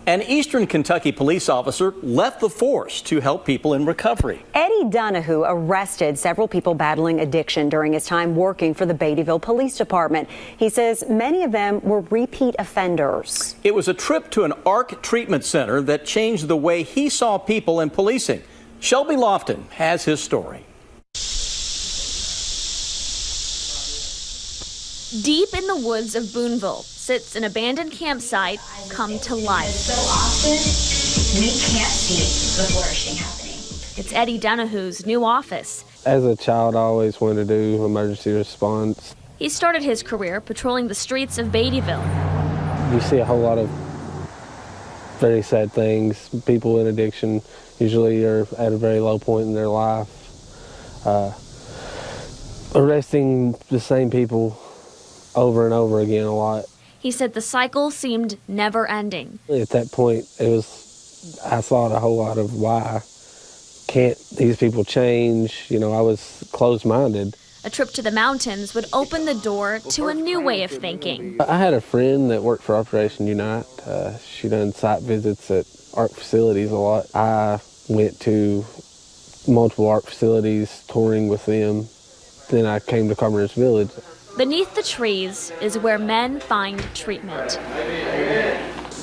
An Eastern Kentucky police officer left the force to help people in recovery. Eddie Donahue arrested several people battling addiction during his time working for the Beattyville Police Department. He says many of them were repeat offenders. It was a trip to an ARC treatment center that changed the way he saw people in policing. Shelby Lofton has his story. Deep in the woods of Boonville sits an abandoned campsite come to life. So often, we can't see the flourishing happening. It's Eddie Donahue's new office. As a child, I always wanted to do emergency response. He started his career patrolling the streets of Beattyville. You see a whole lot of very sad things. People in addiction usually are at a very low point in their life. Arresting the same people over and over again a lot. He said the cycle seemed never ending. At that point, I thought a whole lot of why can't these people change? You know, I was closed-minded. A trip to the mountains would open the door to a new way of thinking. I had a friend that worked for Operation Unite. She done site visits at ARC facilities a lot. I went to multiple ARC facilities touring with them. Then I came to Carpenter's Village. Beneath the trees is where men find treatment.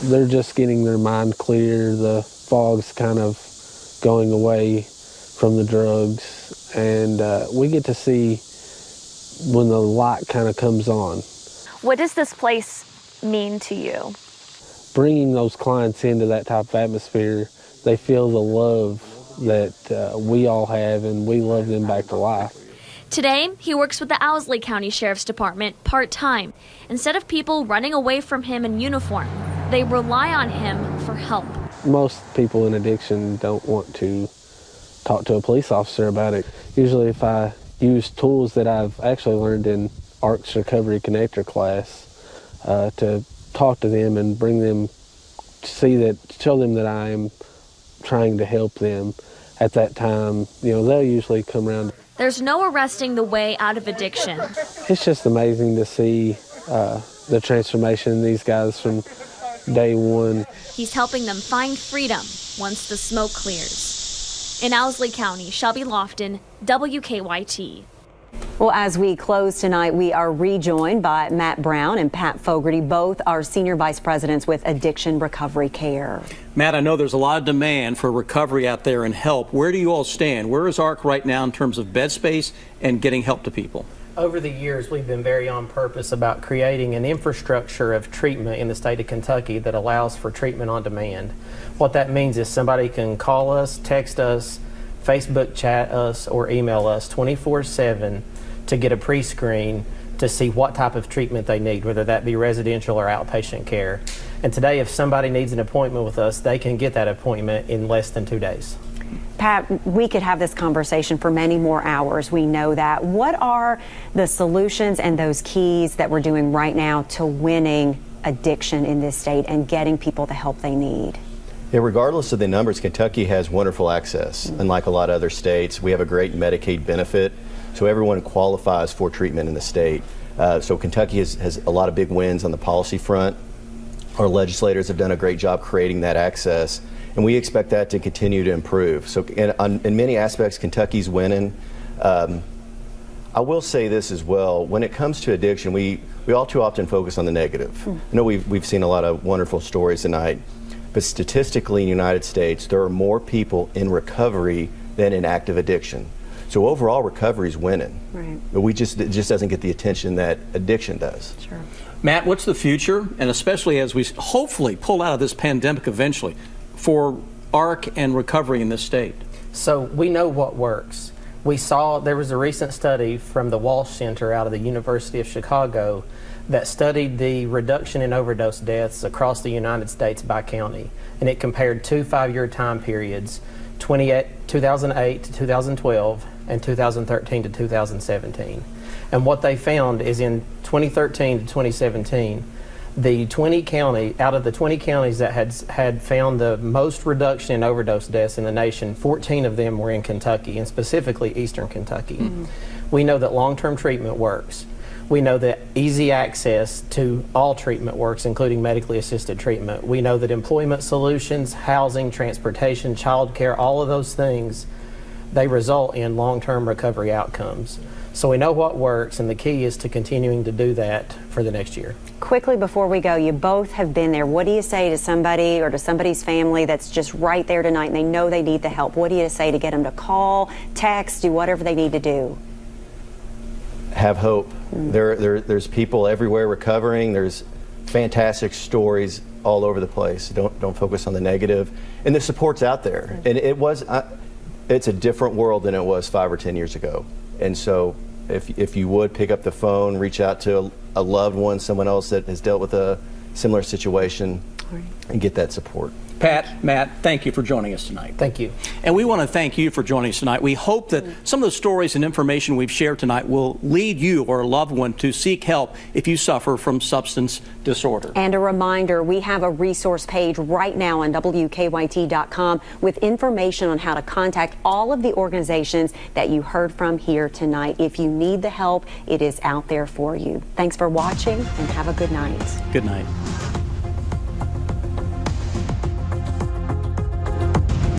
They're just getting their mind clear. The fog's kind of going away from the drugs. And we get to see when the light kind of comes on. What does this place mean to you? Bringing those clients into that type of atmosphere, they feel the love that we all have, and we love them back to life. Today, he works with the Owsley County Sheriff's Department part-time. Instead of people running away from him in uniform, they rely on him for help. Most people in addiction don't want to talk to a police officer about it. Usually if I use tools that I've actually learned in ARC's Recovery Connector class to talk to them and bring them, show them that I am trying to help them at that time, they'll usually come around. There's no arresting the way out of addiction. It's just amazing to see the transformation in these guys from day one. He's helping them find freedom once the smoke clears. In Owsley County, Shelby Lofton, WKYT. Well, as we close tonight, we are rejoined by Matt Brown and Pat Fogarty, both are senior vice presidents with Addiction Recovery Care. Matt, I know there's a lot of demand for recovery out there and help. Where do you all stand? Where is ARC right now in terms of bed space and getting help to people? Over the years, we've been very on purpose about creating an infrastructure of treatment in the state of Kentucky that allows for treatment on demand. What that means is somebody can call us, text us, Facebook chat us, or email us 24/7 to get a pre-screen to see what type of treatment they need, whether that be residential or outpatient care. And today, if somebody needs an appointment with us, they can get that appointment in less than 2 days. Pat, we could have this conversation for many more hours. We know that. What are the solutions and those keys that we're doing right now to winning addiction in this state and getting people the help they need? Yeah, regardless of the numbers, Kentucky has wonderful access. Unlike a lot of other states, we have a great Medicaid benefit, so everyone qualifies for treatment in the state. So Kentucky has a lot of big wins on the policy front. Our legislators have done a great job creating that access, and we expect that to continue to improve. So in many aspects, Kentucky's winning. I will say this as well, when it comes to addiction, we all too often focus on the negative. I know we've seen a lot of wonderful stories tonight, but statistically in the United States, there are more people in recovery than in active addiction. So overall, recovery is winning. Right. But it just doesn't get the attention that addiction does. Sure. Matt, what's the future, and especially as we hopefully pull out of this pandemic eventually, for ARC and recovery in this state? So we know what works. We saw there was a recent study from the Walsh Center out of the University of Chicago that studied the reduction in overdose deaths across the United States by county, and it compared 2 5-year time periods, 2008 to 2012 and 2013 to 2017. And what they found is in 2013 to 2017, out of the 20 counties that had found the most reduction in overdose deaths in the nation, 14 of them were in Kentucky, and specifically Eastern Kentucky. We know that long-term treatment works. We know that easy access to all treatment works, including medically assisted treatment. We know that employment solutions, housing, transportation, child care, all of those things, they result in long-term recovery outcomes. So we know what works, and the key is to continuing to do that for the next year. Quickly before we go, you both have been there. What do you say to somebody or to somebody's family that's just right there tonight and they know they need the help? What do you say to get them to call, text, do whatever they need to do? Have hope. There's people everywhere recovering. There's fantastic stories all over the place. Don't focus on the negative. And the support's out there. And it's a different world than it was 5 or 10 years ago. And so if you would pick up the phone, reach out to a loved one, someone else that has dealt with a similar situation, and get that support. Pat, Matt, thank you for joining us tonight. Thank you. And we want to thank you for joining us tonight. We hope that some of the stories and information we've shared tonight will lead you or a loved one to seek help if you suffer from substance disorder. And a reminder, we have a resource page right now on WKYT.com with information on how to contact all of the organizations that you heard from here tonight. If you need the help, it is out there for you. Thanks for watching and have a good night. Good night.